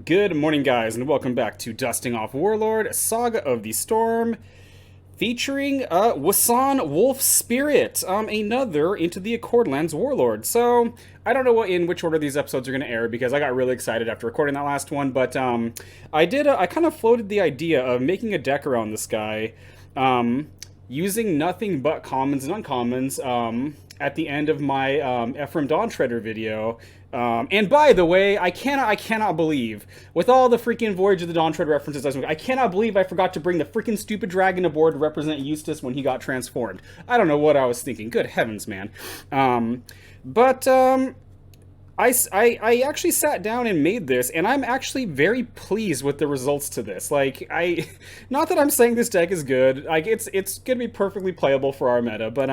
Good morning, guys, and welcome back to Dusting Off Warlord, Saga of the Storm, featuring Wasan Wolf Spirit, another Into the Accordlands Warlord. So, I don't know in which order these episodes are going to air because I got really excited after recording that last one, but I kind of floated the idea of making a deck around this guy, using nothing but commons and uncommons, at the end of my Ephraim Dawn Treader video. And by the way, I cannot believe, with all the freaking Voyage of the Dawn Treader references I cannot believe I forgot to bring the freaking stupid dragon aboard to represent Eustace when he got transformed. I don't know what I was thinking. Good heavens, man. I actually sat down and made this, and I'm actually very pleased with the results to this. Like, not that I'm saying this deck is good. Like, it's gonna be perfectly playable for our meta, but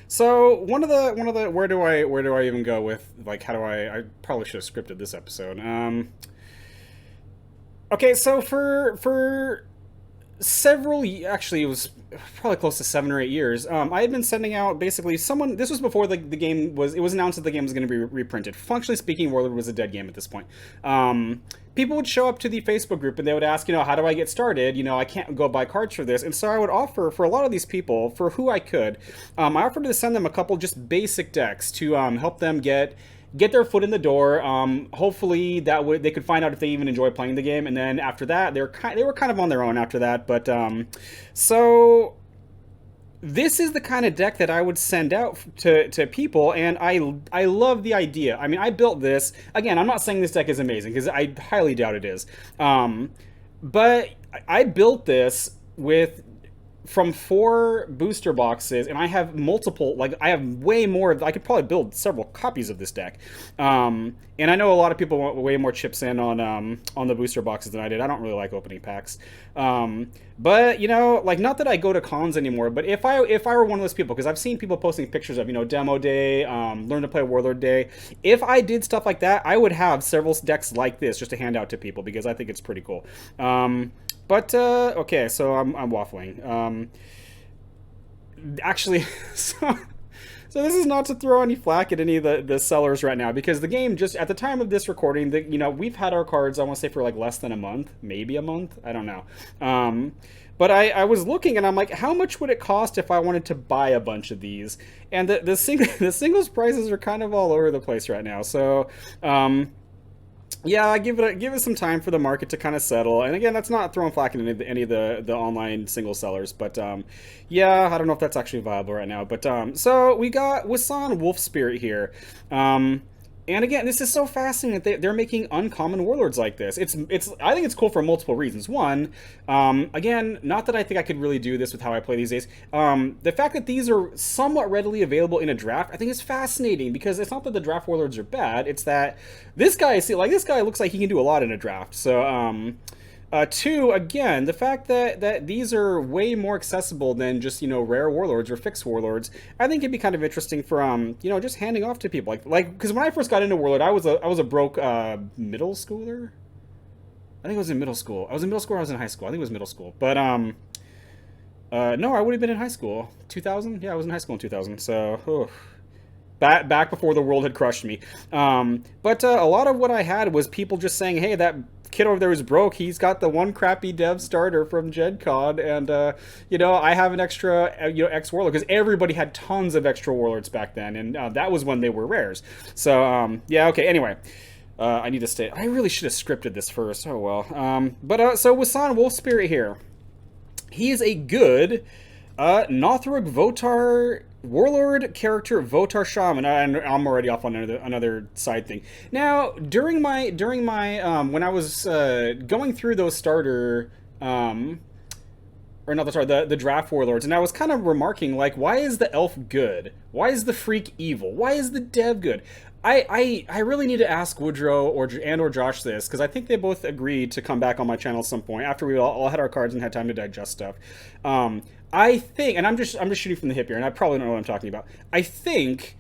so one of the where do I even go with, like, how do I probably should have scripted this episode. Okay, so for several, actually it was probably close to 7 or 8 years, I had been sending out basically someone, this was before the game was, it was announced that the game was going to be reprinted. Functionally speaking, Warlord was a dead game at this point. People would show up to the Facebook group and they would ask, how do I get started? I can't go buy cards for this. And so I would offer, for a lot of these people, for who I could, I offered to send them a couple just basic decks to help them get their foot in the door. Hopefully they could find out if they even enjoy playing the game, and then after that they were kind of on their own after that. But so this is the kind of deck that I would send out to people, and I love the idea. I mean, I built this. Again, I'm not saying this deck is amazing, because I highly doubt it is. But I built this from 4 booster boxes, and I have multiple, like, I have way more. I could probably build several copies of this deck. And I know a lot of people want way more chips in on the booster boxes than I did. I don't really like opening packs. But, like, not that I go to cons anymore, but if I were one of those people, because I've seen people posting pictures of, demo day, learn to play Warlord day. If I did stuff like that, I would have several decks like this just to hand out to people, because I think it's pretty cool. But, okay, so I'm waffling. Actually, so this is not to throw any flack at any of the sellers right now, because the game, just at the time of this recording, we've had our cards, I want to say, for like less than a month, maybe a month, I don't know. But I was looking, and I'm like, how much would it cost if I wanted to buy a bunch of these? And the singles prices are kind of all over the place right now, so yeah, give it some time for the market to kind of settle. And again, that's not throwing flack at any of the online single sellers, but yeah, I don't know if that's actually viable right now. But so we got Wasan Wolf Spirit here. And again, this is so fascinating that they're making uncommon warlords like this. I think it's cool for multiple reasons. One, again, not that I think I could really do this with how I play these days. The fact that these are somewhat readily available in a draft, I think is fascinating, because it's not that the draft warlords are bad. It's that this guy looks like he can do a lot in a draft. So, two, again, the fact that these are way more accessible than just, rare warlords or fixed warlords, I think it'd be kind of interesting for, just handing off to people. Like, because when I first got into Warlord, I was a broke, middle schooler? I think I was in middle school. I was in middle school or I was in high school. I think it was middle school. But, no, I would have been in high school. 2000? Yeah, I was in high school in 2000, so, back before the world had crushed me. But a lot of what I had was people just saying, hey, that kid over there is broke. He's got the one crappy dev starter from Gen Con, and I have an extra X Warlord, because everybody had tons of extra Warlords back then, and that was when they were rares. So yeah, okay. Anyway, I need to stay. I really should have scripted this first. Oh well. But so Wasan Wolf Spirit here. He is a good Nothrog VoTaurr Warlord character, VoTaurr Shaman. I'm already off on another side thing. Now, during my when I was going through those starter, or not the draft warlords, and I was kind of remarking, like, why is the elf good? Why is the freak evil? Why is the dev good? I really need to ask Woodrow or Josh this, because I think they both agreed to come back on my channel at some point after we all had our cards and had time to digest stuff. I think, and I'm just shooting from the hip here, and I probably don't know what I'm talking about. I think,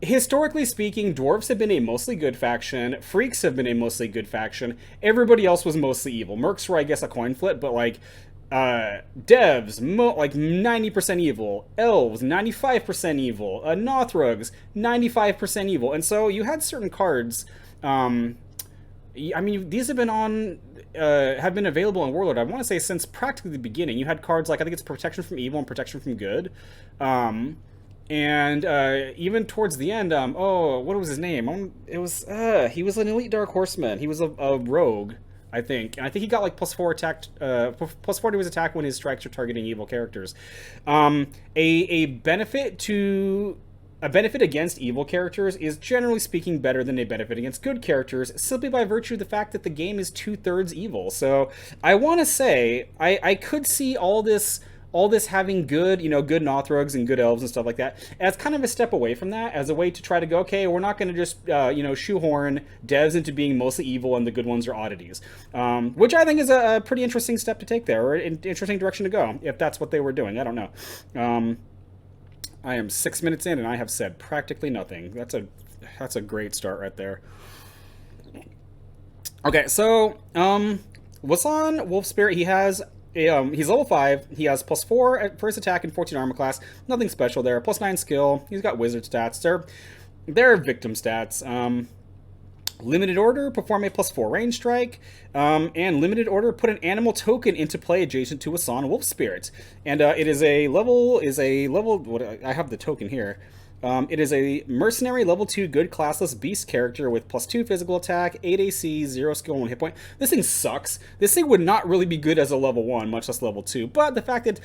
historically speaking, dwarves have been a mostly good faction. Freaks have been a mostly good faction. Everybody else was mostly evil. Mercs were, I guess, a coin flip, but like devs, like 90% evil. Elves, 95% evil. Nothrogs, 95% evil. And so you had certain cards I mean, these have been available in Warlord. I want to say since practically the beginning. You had cards like I think it's Protection from Evil and Protection from Good, and even towards the end, oh, what was his name? It was he was an elite Dark Horseman. He was a rogue, I think, and I think he got like +4 attack, +4 to his attack when his strikes are targeting evil characters. A benefit to a benefit against evil characters is generally speaking better than a benefit against good characters, simply by virtue of the fact that the game is 2/3 evil. So I want to say I could see all this having good, good Nothrogs and good elves and stuff like that as kind of a step away from that, as a way to try to go, okay, we're not going to just shoehorn devs into being mostly evil and the good ones are oddities, which I think is a pretty interesting step to take there, or an interesting direction to go if that's what they were doing. I don't know. I am 6 minutes in and I have said practically nothing. That's a great start right there. Okay, so Wasan Wolf Spirit, he's level 5. He has +4 for his attack and 14 armor class. Nothing special there. +9 skill. He's got wizard stats. They're victim stats. Limited order, perform a +4 range strike, and limited order, put an animal token into play adjacent to Wasan Wolf Spirit. And it is a level. What I have the token here. It is a mercenary level 2 good classless beast character with +2 physical attack, 8 AC, 0 skill, 1 hit point. This thing sucks. This thing would not really be good as a level 1, much less level 2. But the fact that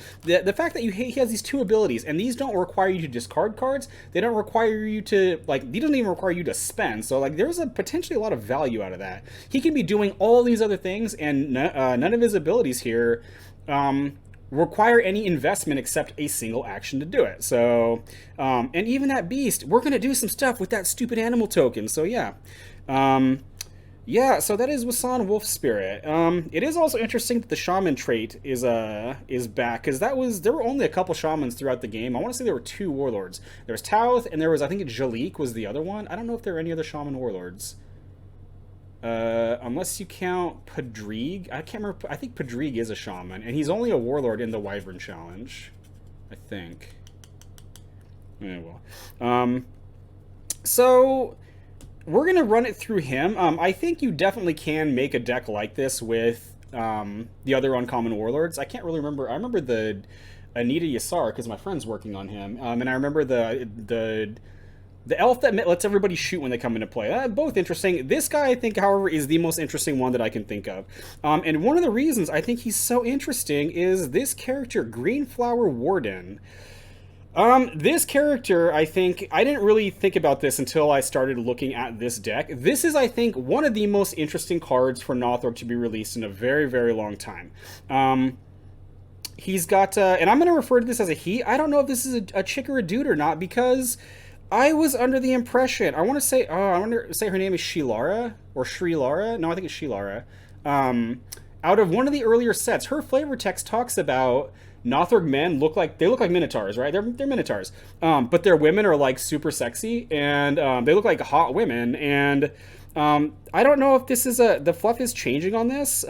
he has these 2 abilities, and these don't require you to discard cards. They don't require you to he doesn't even require you to spend. So there's potentially a lot of value out of that. He can be doing all these other things, and none of his abilities here require any investment except a single action to do it. So, and even that beast, we're going to do some stuff with that stupid animal token. So yeah. Yeah, so that is Wasan Wolf Spirit. It is also interesting that the Shaman trait is back, because there were only a couple Shamans throughout the game. I want to say there were 2 Warlords. There was Tauth, and there was, I think, Jalik was the other one. I don't know if there are any other Shaman Warlords. Unless you count Padrig. I can't remember. I think Padrig is a shaman, and he's only a warlord in the Wyvern Challenge, I think. Yeah, well. So we're gonna run it through him. I think you definitely can make a deck like this with the other uncommon warlords. I can't really remember. I remember the Anita Yassar because my friend's working on him, and I remember the elf that lets everybody shoot when they come into play. Both interesting. This guy, I think, however, is the most interesting one that I can think of. And one of the reasons I think he's so interesting is this character, Greenflower Warden. This character, I think, I didn't really think about this until I started looking at this deck. This is, I think, one of the most interesting cards for Nothrog to be released in a very, very long time. He's got, and I'm going to refer to this as a he. I don't know if this is a chick or a dude or not, because I was under the impression, I want to say her name is Shilara, or Shrilara. No, I think it's Shilara. Out of one of the earlier sets, her flavor text talks about Nothrog men look like minotaurs, right? They're minotaurs, but their women are super sexy, and they look like hot women. And I don't know if this is the fluff is changing on this,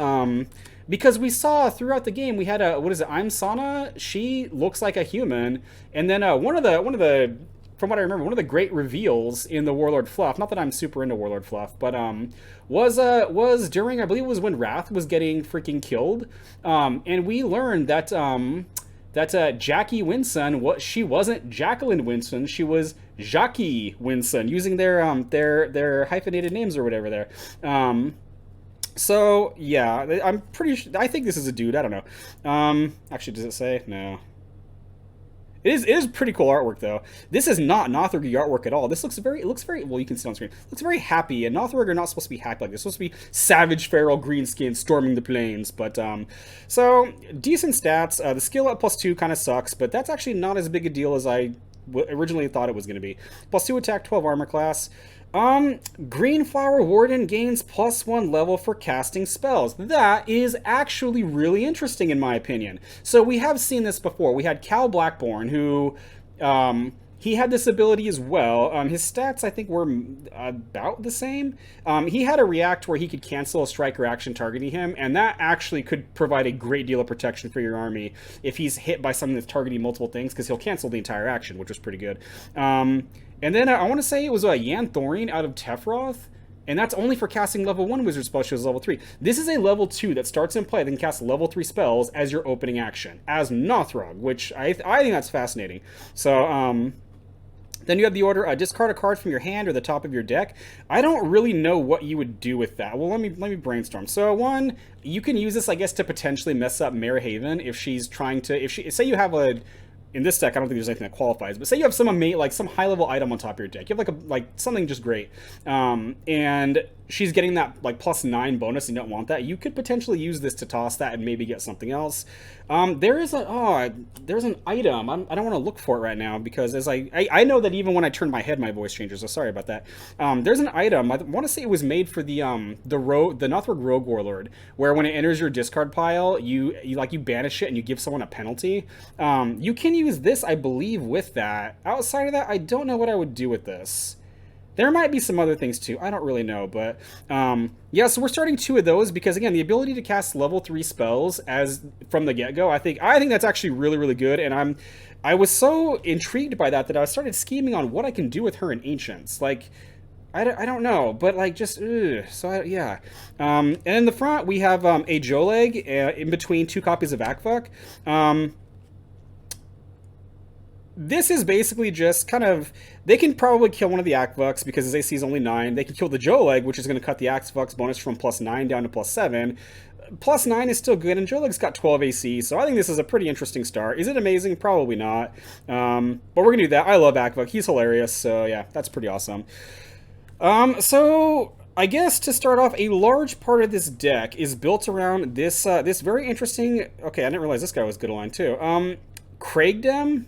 because we saw throughout the game we had I'm Sana. She looks like a human, and then one of the from what I remember, one of the great reveals in the Warlord fluff, not that I'm super into Warlord fluff, but was during, I believe it was when Wrath was getting freaking killed, and we learned that Jackie Winson, she wasn't Jacqueline Winson, she was Jackie Winson, using their hyphenated names or whatever there. So yeah, I'm pretty sure, I think this is a dude. I don't know. Actually, does it say? No. It is pretty cool artwork, though. This is not Nothrog artwork at all. This looks very, well, you can see on screen. It looks very happy, and Nothrog are not supposed to be happy like this. It's supposed to be savage, feral, green-skinned, storming the plains. But, so, decent stats. The skill at +2 kind of sucks, but that's actually not as big a deal as I originally thought it was going to be. +2 attack, 12 armor class. Greenflower Warden gains +1 level for casting spells. That is actually really interesting in my opinion. So we have seen this before. We had Cal Blackborn, who, he had this ability as well. His stats, I think, were about the same. He had a react where he could cancel a striker action targeting him, and that actually could provide a great deal of protection for your army if he's hit by something that's targeting multiple things, because he'll cancel the entire action, which was pretty good. And then I want to say it was Yan Thorin out of Tefroth. And that's only for casting level 1 wizard spell shows level 3. This is a level 2 that starts in play, then cast level 3 spells as your opening action, as Nothrog, which I think that's fascinating. So, then you have the order, discard a card from your hand or the top of your deck. I don't really know what you would do with that. Well, let me brainstorm. So one, you can use this, I guess, to potentially mess up Mare Haven if she's trying to, say you have a, in this deck, I don't think there's anything that qualifies, but say you have some some high level item on top of your deck. You have like something just great, and she's getting that like +9 bonus and you don't want that. You could potentially use this to toss that and maybe get something else. There's an item. I don't want to look for it right now because as I know that even when I turn my head, my voice changes. So sorry about that. There's an item. I want to say it was made for the Nothrog Rogue Warlord, where when it enters your discard pile, you banish it and you give someone a penalty. You can use this, I believe, with that. Outside of that, I don't know what I would do with this. There might be some other things too. I don't really know, but yeah. So we're starting 2 of those because again, the ability to cast level 3 spells as from the get-go, I think that's actually really, really good. And I was so intrigued by that I started scheming on what I can do with her in Ancients. Like, I don't know, but like just yeah. And in the front we have a Joleg in between 2 copies of Akvuk. This is basically just kind of, they can probably kill one of the Akvuks because his AC is only 9. They can kill the Joleg, which is going to cut the Akvuk's bonus from +9 down to +7. +9 is still good, and Joleg's got 12 AC, so I think this is a pretty interesting start. Is it amazing? Probably not. But we're going to do that. I love Akvuk. He's hilarious, so yeah, that's pretty awesome. So I guess to start off, a large part of this deck is built around this this very interesting... Okay, I didn't realize this guy was good aligned too. Craigdem?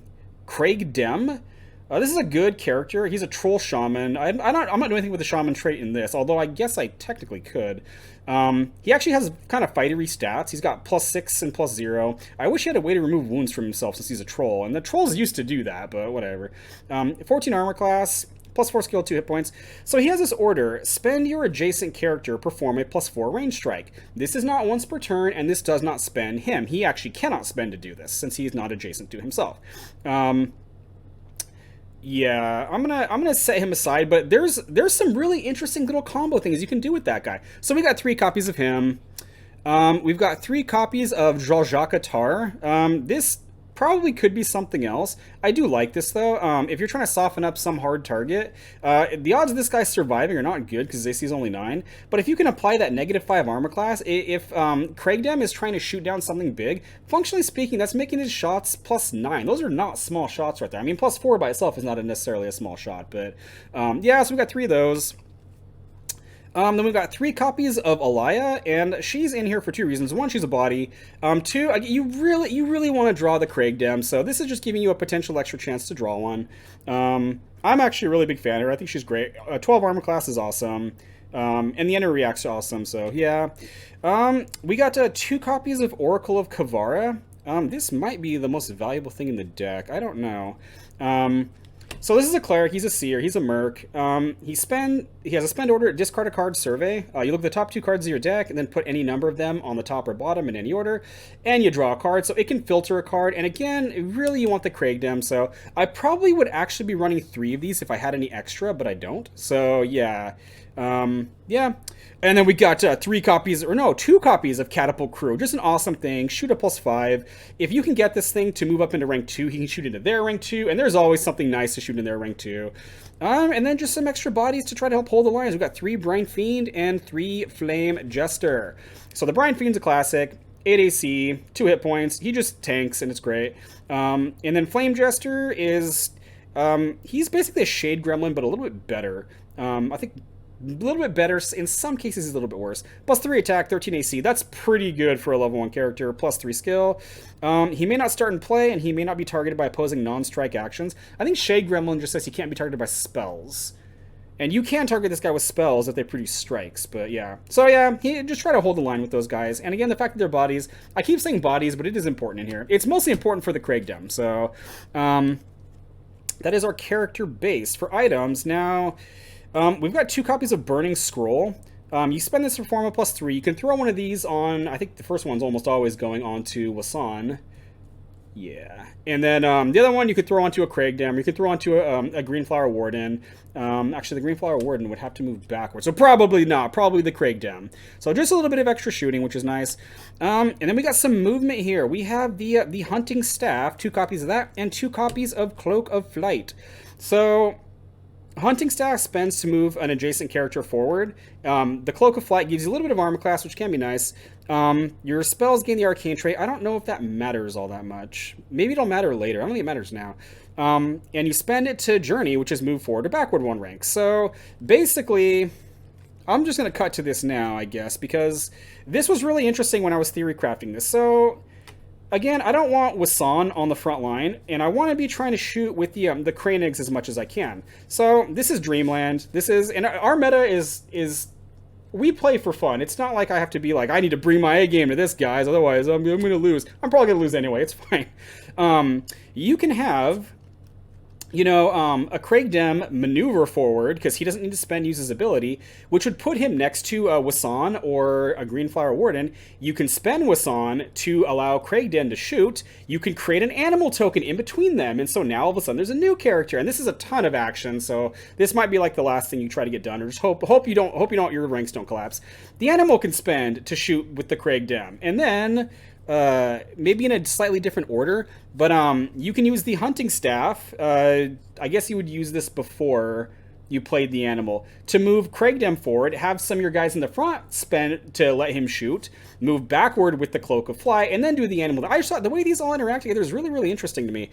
This is a good character. He's a troll shaman. I'm not doing anything with the shaman trait in this, although I guess I technically could. He actually has kind of fightery stats. He's got +6 and +0. I wish he had a way to remove wounds from himself since he's a troll, and the trolls used to do that, but whatever. 14 armor class, +4 skill, 2 hit points. So he has this order: spend your adjacent character, perform a +4 range strike. This is not once per turn, and this does not spend him. He actually cannot spend to do this since he is not adjacent to himself. Yeah, I'm gonna set him aside, but there's some really interesting little combo things you can do with that guy. So we got 3 copies of him. We've got 3 copies of Jean-Jacques Tar. This probably could be something else. I do like this though. If you're trying to soften up some hard target, the odds of this guy surviving are not good because his AC is only 9. But if you can apply that -5 armor class, if Craigdem is trying to shoot down something big, functionally speaking, that's making his shots +9. Those are not small shots right there. I mean, +4 by itself is not necessarily a small shot, but yeah. So we got 3 of those. Then we've got 3 copies of Alaya, and she's in here for 2 reasons. 1, she's a body. 2, you really want to draw the Craigdem, so this is just giving you a potential extra chance to draw one. I'm actually a really big fan of her. I think she's great. 12 armor class is awesome, and the enemy reacts awesome, so yeah. We got 2 copies of Oracle of Kavara. This might be the most valuable thing in the deck. I don't know. So this is a cleric, he's a seer, he's a merc. He has a spend order, discard a card, survey. You look at the top 2 cards of your deck and then put any number of them on the top or bottom in any order, and you draw a card. So it can filter a card, and again, really you want the Craigdem. So I probably would actually be running 3 of these if I had any extra, but I don't. So yeah. Yeah. And then we got 2 copies of Catapult Crew. Just an awesome thing. Shoot a +5. If you can get this thing to move up into rank 2, he can shoot into their rank 2, and there's always something nice to shoot in their rank 2. And then just some extra bodies to try to help hold the lines. We've got 3 Brine Fiend and 3 Flame Jester. So the Brine Fiend's a classic. 8 AC, 2 hit points. He just tanks, and it's great. And then Flame Jester is... he's basically a Shade Gremlin, but a little bit better. I think... a little bit better. In some cases, he's a little bit worse. +3 attack, 13 AC. That's pretty good for a level 1 character. +3 skill. He may not start in play, and he may not be targeted by opposing non-strike actions. I think Shade Gremlin just says he can't be targeted by spells. And you can target this guy with spells if they produce strikes, but yeah. So yeah, just try to hold the line with those guys. And again, the fact that they're bodies. I keep saying bodies, but it is important in here. It's mostly important for the Craigdem. So that is our character base. For items, now... we've got 2 copies of Burning Scroll. You spend this for form of +3. You can throw one of these on, I think the first one's almost always going on to Wasan. Yeah, and then the other one you could throw onto a Craigdam, or you could throw onto a Greenflower Warden. Actually, the Greenflower Warden would have to move backwards, so probably not. Probably the Craigdam. So just a little bit of extra shooting, which is nice. And then we got some movement here. We have the Hunting Staff, 2 copies of that, and 2 copies of Cloak of Flight. So Hunting Staff spends to move an adjacent character forward. The Cloak of Flight gives you a little bit of armor class, which can be nice. Your spells gain the Arcane trait. I don't know if that matters all that much. Maybe it'll matter later. I don't think it matters now. And you spend it to Journey, which is move forward or backward 1 rank. So basically, I'm just going to cut to this now, I guess, because this was really interesting when I was theory crafting this. So again, I don't want Wasan on the front line, and I want to be trying to shoot with the Cranigs as much as I can. So this is Dreamland. This is, and our meta is we play for fun. It's not like I have to be like, I need to bring my A game to this, guys, otherwise I'm going to lose. I'm probably going to lose anyway. It's fine. You can have, a Craigdam maneuver forward, because he doesn't need to use his ability, which would put him next to Wasan or a Greenflower Warden. You can spend Wasan to allow Craigdam to shoot. You can create an animal token in between them, and so now all of a sudden there's a new character, and this is a ton of action, so this might be like the last thing you try to get done, or just hope your ranks don't collapse. The animal can spend to shoot with the Craigdam, and then maybe in a slightly different order, but you can use the Hunting Staff. I guess you would use this before you played the animal to move Craigdam forward, have some of your guys in the front spend to let him shoot, move backward with the Cloak of Flight, and then do the animal. I just thought the way these all interact together is really, really interesting to me.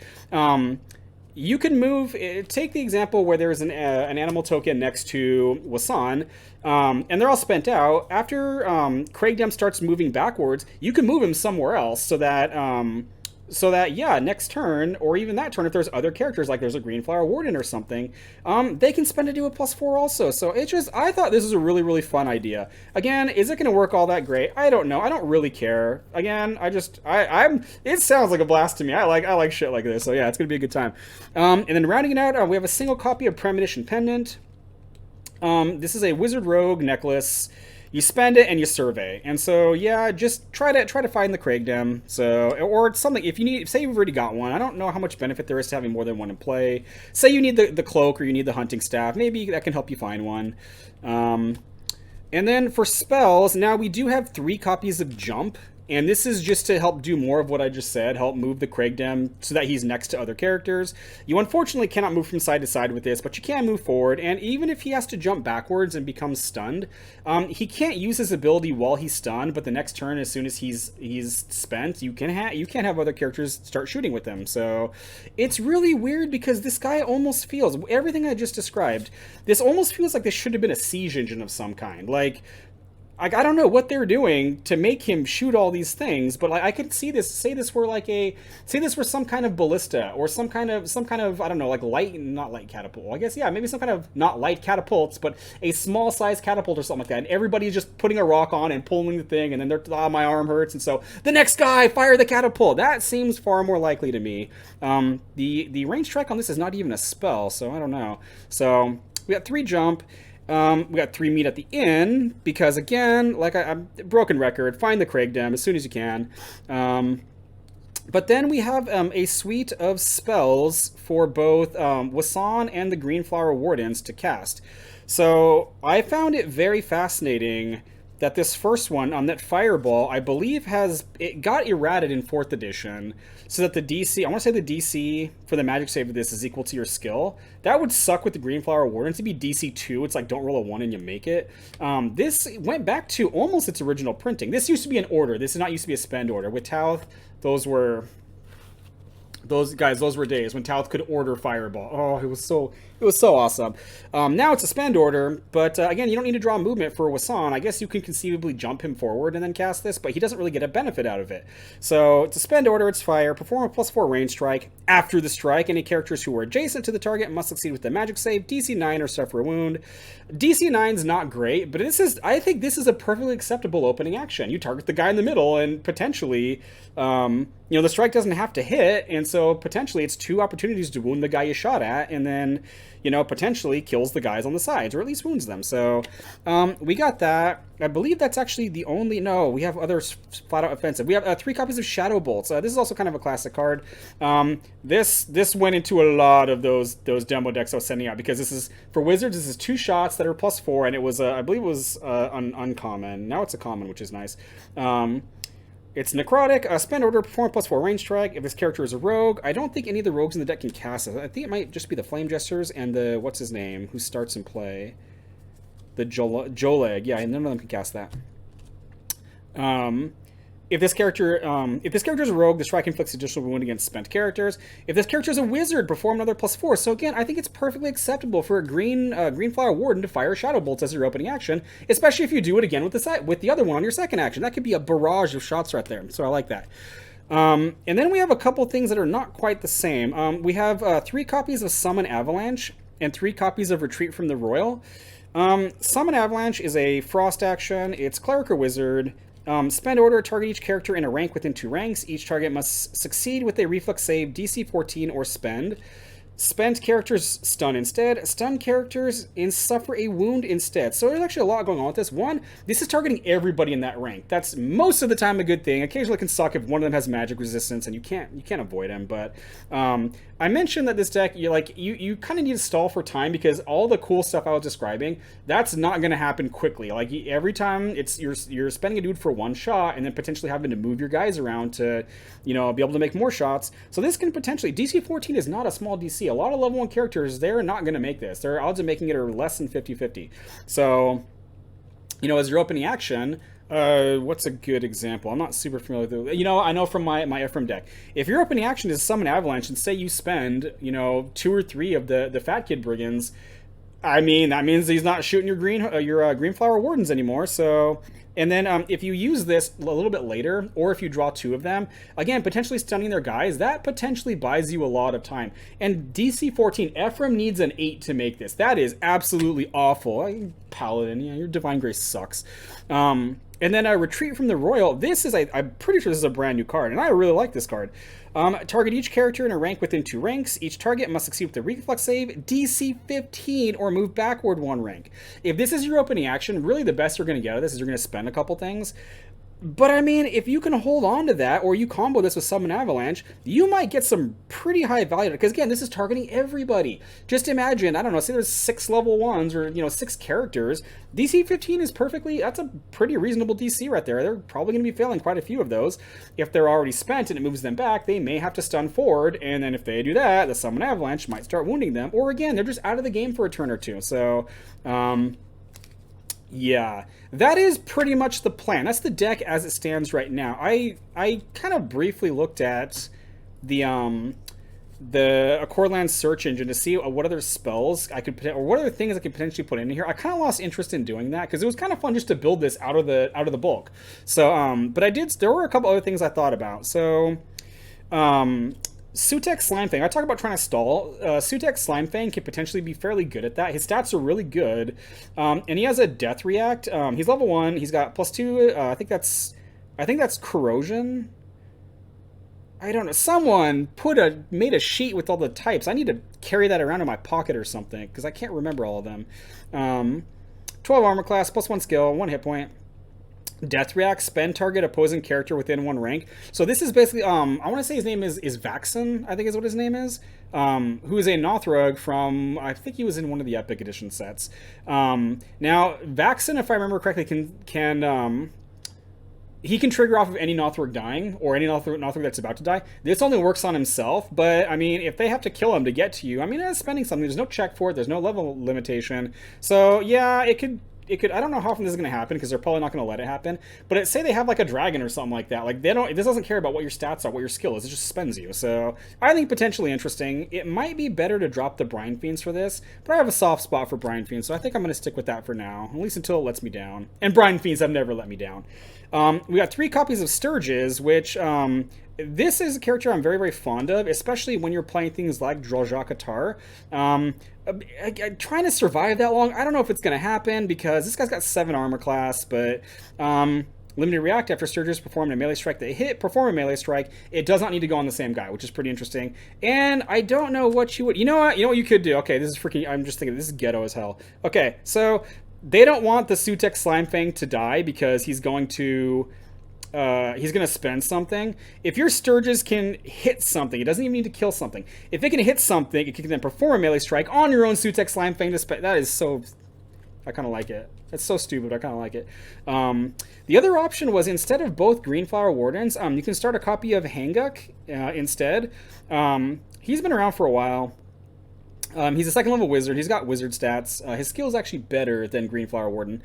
You can move, take the example where there's an animal token next to Wasan, and they're all spent out. After Craigdam starts moving backwards, you can move him somewhere else so that, yeah, next turn, or even that turn, if there's other characters, like there's a Greenflower Warden or something, they can spend to do a +4 also. So it just, I thought this was a really, really fun idea. Again, is it going to work all that great? I don't know. I don't really care. Again, it sounds like a blast to me. I like shit like this. So yeah, it's going to be a good time. And then rounding it out, we have a single copy of Premonition Pendant. This is a Wizard Rogue necklace. You spend it and you survey, and so yeah, just try to find the Craigdam. So, or it's something, if you need, say you've already got one. I don't know how much benefit there is to having more than one in play. Say you need the cloak, or you need the Hunting Staff. Maybe that can help you find one. And then for spells, now we do have 3 copies of Jump. And this is just to help do more of what I just said, help move the Craigdam so that he's next to other characters. You unfortunately cannot move from side to side with this, but you can move forward. And even if he has to jump backwards and become stunned, he can't use his ability while he's stunned. But the next turn, as soon as he's spent, you can have other characters start shooting with him. So it's really weird because this guy almost feels everything I just described. This almost feels like this should have been a siege engine of some kind, like I don't know what they're doing to make him shoot all these things, but like I could see this. Say this were some kind of ballista or some kind of I don't know, like not light catapult. I guess yeah, maybe some kind of not light catapults, but a small size catapult or something like that. And everybody's just putting a rock on and pulling the thing, and then they're my arm hurts, and so the next guy fire the catapult. That seems far more likely to me. The range strike on this is not even a spell, so I don't know. So we got 3 jump. We got 3 meat at the inn, because again, like I'm broken record, find the Craigdam as soon as you can. But then we have a suite of spells for both Wasan and the Greenflower Wardens to cast. So I found it very fascinating that this first one, that Fireball, I believe it got errated in 4th edition, so that the DC, I want to say the DC for the magic save of this is equal to your skill. That would suck with the Greenflower Warden to be DC 2. It's like, don't roll a 1 and you make it. This went back to almost its original printing. This used to be an order. This is not used to be a spend order. With Tauth, those were days when Tauth could order Fireball. Oh, it was so awesome. Now it's a spend order, but again, you don't need to draw movement for Wasan. I guess you can conceivably jump him forward and then cast this, but he doesn't really get a benefit out of it. So it's a spend order, it's fire, perform a +4 range strike. After the strike, any characters who are adjacent to the target must succeed with the magic save, DC 9 or suffer a wound. DC 9's not great, but I think this is a perfectly acceptable opening action. You target the guy in the middle and potentially, the strike doesn't have to hit, and so potentially it's 2 opportunities to wound the guy you shot at, and then potentially kills the guys on the sides, or at least wounds them. So we got that. I believe that's actually the only... No, we have other flat-out offensive. We have 3 copies of Shadow Bolts. This is also kind of a classic card. This went into a lot of those demo decks I was sending out, because this is, for Wizards, this is 2 shots that are +4, and it was, I believe it was uncommon. Now it's a common, which is nice. It's Necrotic, spend order, perform +4 range strike. If this character is a rogue, I don't think any of the rogues in the deck can cast it. I think it might just be the Flame Jesters and the, what's his name, who starts in play. The Joleg, yeah, none of them can cast that. If this character is a rogue, the strike inflicts additional wound against spent characters. If this character is a wizard, perform another +4. So again, I think it's perfectly acceptable for a green flower warden to fire Shadow Bolts as your opening action, especially if you do it again with the other one on your second action. That could be a barrage of shots right there. So I like that. And then we have a couple things that are not quite the same. We have 3 copies of Summon Avalanche and 3 copies of Retreat from the Royal. Summon Avalanche is a frost action. It's cleric or wizard. Spend order, target each character in a rank within 2 ranks. Each target must succeed with a reflex save, DC 14, or spend. Spent characters stun instead. Stun characters suffer a wound instead. So there's actually a lot going on with this. One, this is targeting everybody in that rank. That's most of the time a good thing. Occasionally it can suck if one of them has magic resistance and you can't avoid him. But I mentioned that this deck, you kind of need to stall for time, because all the cool stuff I was describing, that's not going to happen quickly. Like every time you're spending a dude for 1 shot and then potentially having to move your guys around to be able to make more shots. So this can potentially, DC 14 is not a small DC. A lot of level 1 characters, they're not going to make this. Their odds of making it are less than 50-50. So, as your opening action, what's a good example? I'm not super familiar with it. I know from my Ephraim deck, if your opening action is Summon Avalanche, and say you spend, 2 or 3 of the Fat Kid Brigands, I mean, that means he's not shooting your green flower wardens anymore. So, and then if you use this a little bit later, or if you draw 2 of them, again, potentially stunning their guys, that potentially buys you a lot of time. And DC 14, Ephraim needs an 8 to make this. That is absolutely awful. Paladin, your Divine Grace sucks. And then a Retreat from the Royal. This is, I'm pretty sure this is a brand new card, and I really like this card. Target each character in a rank within 2 ranks. Each target must succeed with a reflex save, DC 15, or move backward 1 rank. If this is your opening action, really the best you're going to get out of this is you're going to spend a couple things. But I mean, if you can hold on to that, or you combo this with Summon Avalanche, you might get some pretty high value. Because again, this is targeting everybody. Just imagine, I don't know, say there's 6 level 1s, or 6 characters. DC 15 is that's a pretty reasonable DC right there. They're probably going to be failing quite a few of those. If they're already spent and it moves them back, they may have to stun forward. And then if they do that, the Summon Avalanche might start wounding them. Or again, they're just out of the game for a turn or 2. So, yeah, that is pretty much the plan. That's the deck as it stands right now. I kind of briefly looked at the Accorland search engine to see what other spells I could or what other things I could potentially put in here. I kind of lost interest in doing that, because it was kind of fun just to build this out of the bulk. So, but there were a couple other things I thought about. So, Sutek Slimefang. I talk about trying to stall. Sutek Slimefang can potentially be fairly good at that. His stats are really good, and he has a Death React. He's level 1. He's got +2. I think that's Corrosion. I don't know. Someone made a sheet with all the types. I need to carry that around in my pocket or something, because I can't remember all of them. 12 armor class, +1 skill, 1 hit point. Death React, spend target opposing character within 1 rank. So this is basically, I want to say his name is Vaxen, I think is what his name is, who is a Nothrog from, I think he was in one of the Epic Edition sets. Now, Vaxen, if I remember correctly, he can trigger off of any Nothrog dying, or any Nothrog that's about to die. This only works on himself, but, I mean, if they have to kill him to get to you, I mean, it's spending something. There's no check for it. There's no level limitation. So, yeah, it could, I don't know how often this is going to happen, because they're probably not going to let it happen, but say they have like a dragon or something like that, like this doesn't care about what your stats are, what your skill is, it just spends you. So I think potentially interesting. It might be better to drop the Brine Fiends for this, but I have a soft spot for Brine Fiends, so I think I'm going to stick with that for now, at least until it lets me down. And Brine Fiends have never let me down. We got 3 copies of Sturges, which this is a character I'm very, very fond of, especially when you're playing things like Drolja Katar. Trying to survive that long, I don't know if it's going to happen, because this guy's got 7 armor class, but Limited react after Sturgis perform a melee strike. They perform a melee strike. It does not need to go on the same guy, which is pretty interesting. And I don't know what you would. You know what? You know what you could do? Okay, this is freaking. I'm just thinking this is ghetto as hell. Okay, so they don't want the Sutek Slimefang to die because he's going to spend something. If your Sturgis can hit something, it doesn't even need to kill something. If it can hit something, it can then perform a melee strike on your own Sutek Slimefang to spend. That is so. I kind of like it. It's so stupid. I kind of like it. The other option was instead of both Greenflower Wardens, you can start a copy of Hanguk instead. He's been around for a while. He's a second level wizard. He's got wizard stats. His skill is actually better than Greenflower Warden.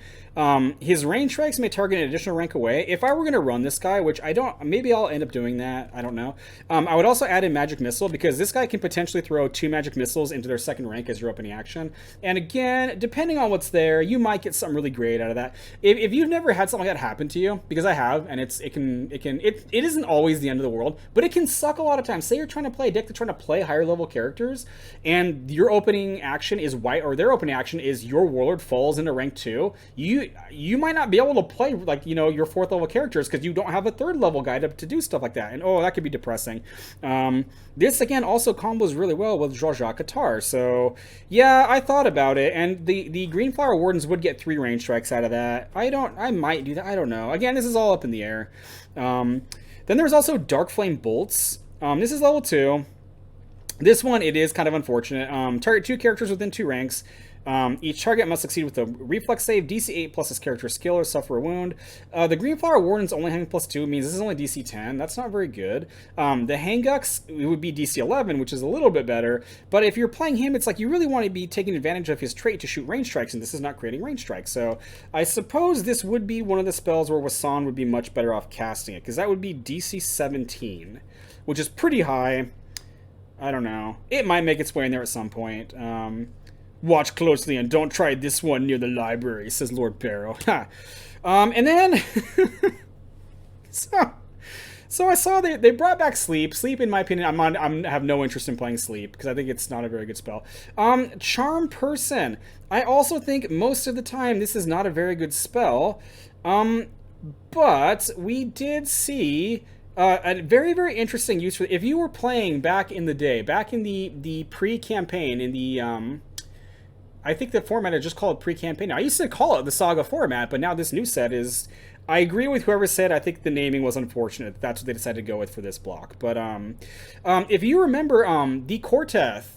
His range strikes may target an additional rank away. If I were going to run this guy, which I don't, maybe I'll end up doing that. I don't know. I would also add in Magic Missile because this guy can potentially throw 2 Magic Missiles into their second rank as your opening action. And again, depending on what's there, you might get something really great out of that. If you've never had something like that happen to you, because I have, and it isn't always the end of the world, but it can suck a lot of times. Say you're trying to play a deck that's trying to play higher level characters, and your opening action is white, or their opening action is your Warlord falls into rank 2. You might not be able to play like your 4th level characters because you don't have a 3rd level guy to do stuff like that, and that could be depressing. This again also combos really well with Jean-Jacques Qatar, so yeah, I thought about it, and the Greenflower Wardens would get 3 range strikes out of that. I might do that. I don't know. Again, this is all up in the air. Then there's also Dark Flame Bolts. This is level 2. This one, it is kind of unfortunate. Target 2 characters within 2 ranks. Each target must succeed with a reflex save, DC 8 plus his character's skill or suffer a wound. The Greenflower Warden's only having +2 means this is only DC 10. That's not very good. The Hanguks, it would be DC 11, which is a little bit better. But if you're playing him, it's like you really want to be taking advantage of his trait to shoot range strikes, and this is not creating range strikes. So I suppose this would be one of the spells where Wasan would be much better off casting it, because that would be DC 17, which is pretty high. I don't know. It might make its way in there at some point. Watch closely and don't try this one near the library, says Lord Barrow. And then... so I saw they brought back Sleep. Sleep, in my opinion, I have no interest in playing Sleep because I think it's not a very good spell. Charm Person. I also think most of the time this is not a very good spell. But we did see... a very, very interesting use for if you were playing back in the day, back in the pre-campaign, in the I think the format is just called pre-campaign. Now, I used to call it the Saga format, but now this new set is. I agree with whoever said I think the naming was unfortunate. That's what they decided to go with for this block. But if you remember the Corteth,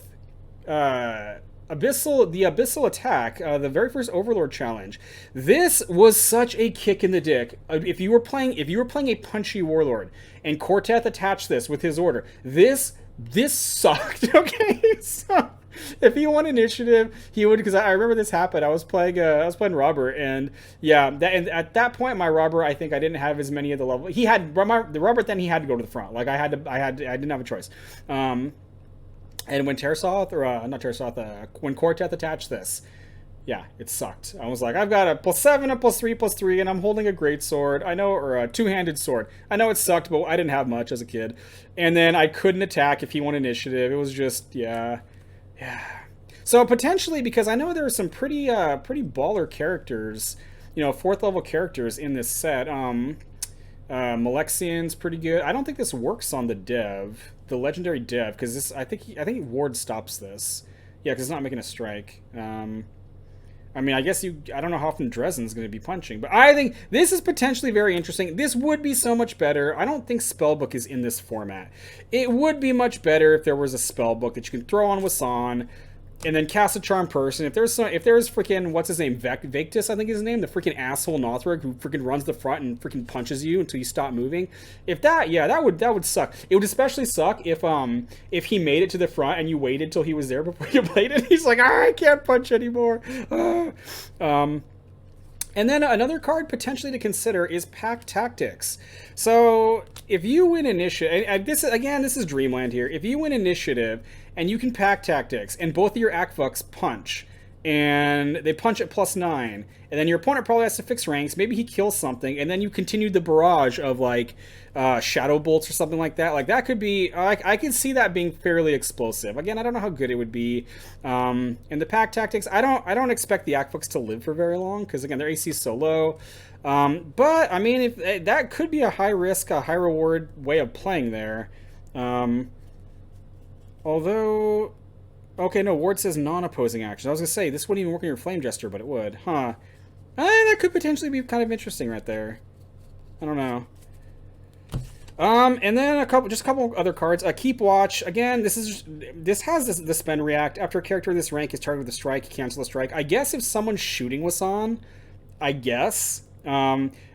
Abyssal Attack, the very first Overlord challenge. This was such a kick in the dick. If you were playing a punchy Warlord and Corteth attached this with his order, this sucked. Okay, so if he won initiative, he would, because I remember this happened. I was playing Robert, and yeah, and at that point, my Robert, I think I didn't have as many of the level. He had the Robert, then he had to go to the front. Like I didn't have a choice. And when Terrasoth, or not Terrasoth, when Corteth attached this, yeah, it sucked. I was like, I've got a +7, a +3, and I'm holding a great sword. I know, or a 2-handed sword. I know it sucked, but I didn't have much as a kid. And then I couldn't attack if he won initiative. It was just, yeah. So potentially, because I know there are some pretty baller characters, 4th level characters in this set. Malexian's pretty good. I don't think this works on the dev, the legendary dev, because this I think Ward stops this. Yeah, because it's not making a strike. I mean, I guess I don't know how often Dresden's going to be punching, but I think this is potentially very interesting. This would be so much better. I don't think Spellbook is in this format. It would be much better if there was a Spellbook that you can throw on Wasan, and then cast a Charm Person. If there's freaking, what's his name, Victus, I think is his name, the freaking asshole Nothrog who freaking runs the front and freaking punches you until you stop moving. If that, yeah, that would suck. It would especially suck if he made it to the front and you waited till he was there before you played it. He's like, I can't punch anymore. And then another card potentially to consider is Pack Tactics. So if you win initiative, this is Dreamland here. If you win initiative and you can Pack Tactics and both of your Akvuks punch, and they punch at +9, and then your opponent probably has to fix ranks. Maybe he kills something, and then you continue the barrage of like shadow bolts or something like that. Like that could be. I can see that being fairly explosive. Again, I don't know how good it would be. In the pack tactics, I don't expect the Akfuks to live for very long because again their AC is so low. But I mean, if that could be a high risk, a high reward way of playing there. Although. Okay, no, Ward says non-opposing action. I was going to say, this wouldn't even work on your Flame Jester, but it would. Huh. That could potentially be kind of interesting right there. I don't know. And then just a couple other cards. Keep Watch. Again, this has the spend react. After a character of this rank is targeted with a strike, cancel a strike. I guess if someone's shooting Wasan, I guess.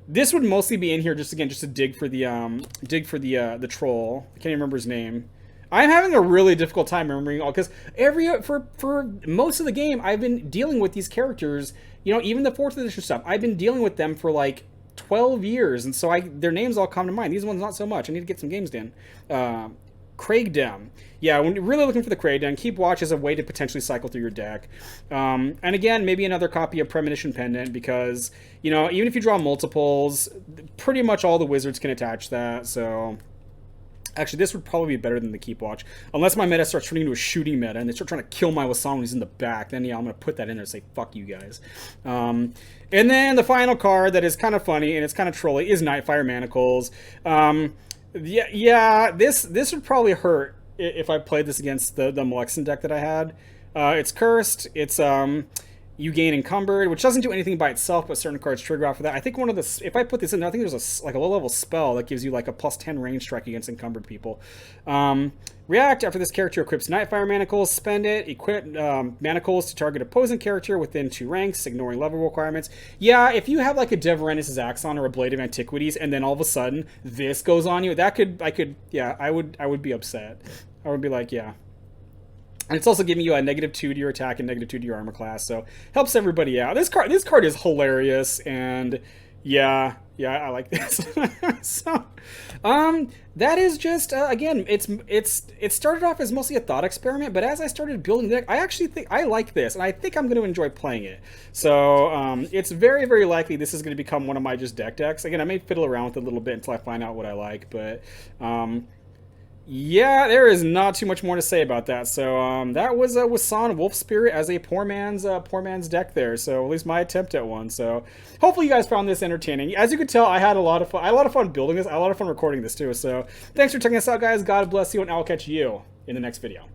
This would mostly be in here just to dig for the troll. I can't even remember his name. I'm having a really difficult time remembering all because for most of the game I've been dealing with these characters. You know, even the 4th edition stuff, I've been dealing with them for like 12 years, and so their names all come to mind. These ones not so much. I need to get some games in. Craigdem. Yeah, when you're really looking for the Craigdem, Keep Watch as a way to potentially cycle through your deck. And again, maybe another copy of Premonition Pendant because, you know, even if you draw multiples, pretty much all the wizards can attach that, so. Actually, this would probably be better than the Keep Watch. Unless my meta starts turning into a shooting meta and they start trying to kill my Wasan when he's in the back, then yeah, I'm going to put that in there and say, fuck you guys. And then the final card that is kind of funny and it's kind of trolly is Nightfire Manacles. Yeah, this would probably hurt if I played this against the Malexian deck that I had. It's cursed. It's you gain encumbered, which doesn't do anything by itself, but certain cards trigger off of that. I think one of the, if I put this in there, I think there's a low-level spell that gives you like a +10 range strike against encumbered people. React, after this character equips Nightfire Manacles, spend it, equip Manacles to target opposing character within 2 ranks, ignoring level requirements. Yeah, if you have like a Deverenis' Axon or a Blade of Antiquities, and then all of a sudden this goes on you, I would be upset. I would be like, yeah. And it's also giving you a -2 to your attack and -2 to your armor class, so helps everybody out. This card is hilarious, and yeah, I like this. So, that is just again, it started off as mostly a thought experiment, but as I started building the deck, I actually think I like this, and I think I'm going to enjoy playing it. So, it's very, very likely this is going to become one of my just decks. Again, I may fiddle around with it a little bit until I find out what I like, but yeah, there is not too much more to say about that. So that was Wasan Wolf Spirit as a poor man's deck there. So at least my attempt at one. So hopefully you guys found this entertaining. As you could tell, I had a lot of fun. I had a lot of fun building this. I had a lot of fun recording this too. So thanks for checking us out, guys. God bless you, and I'll catch you in the next video.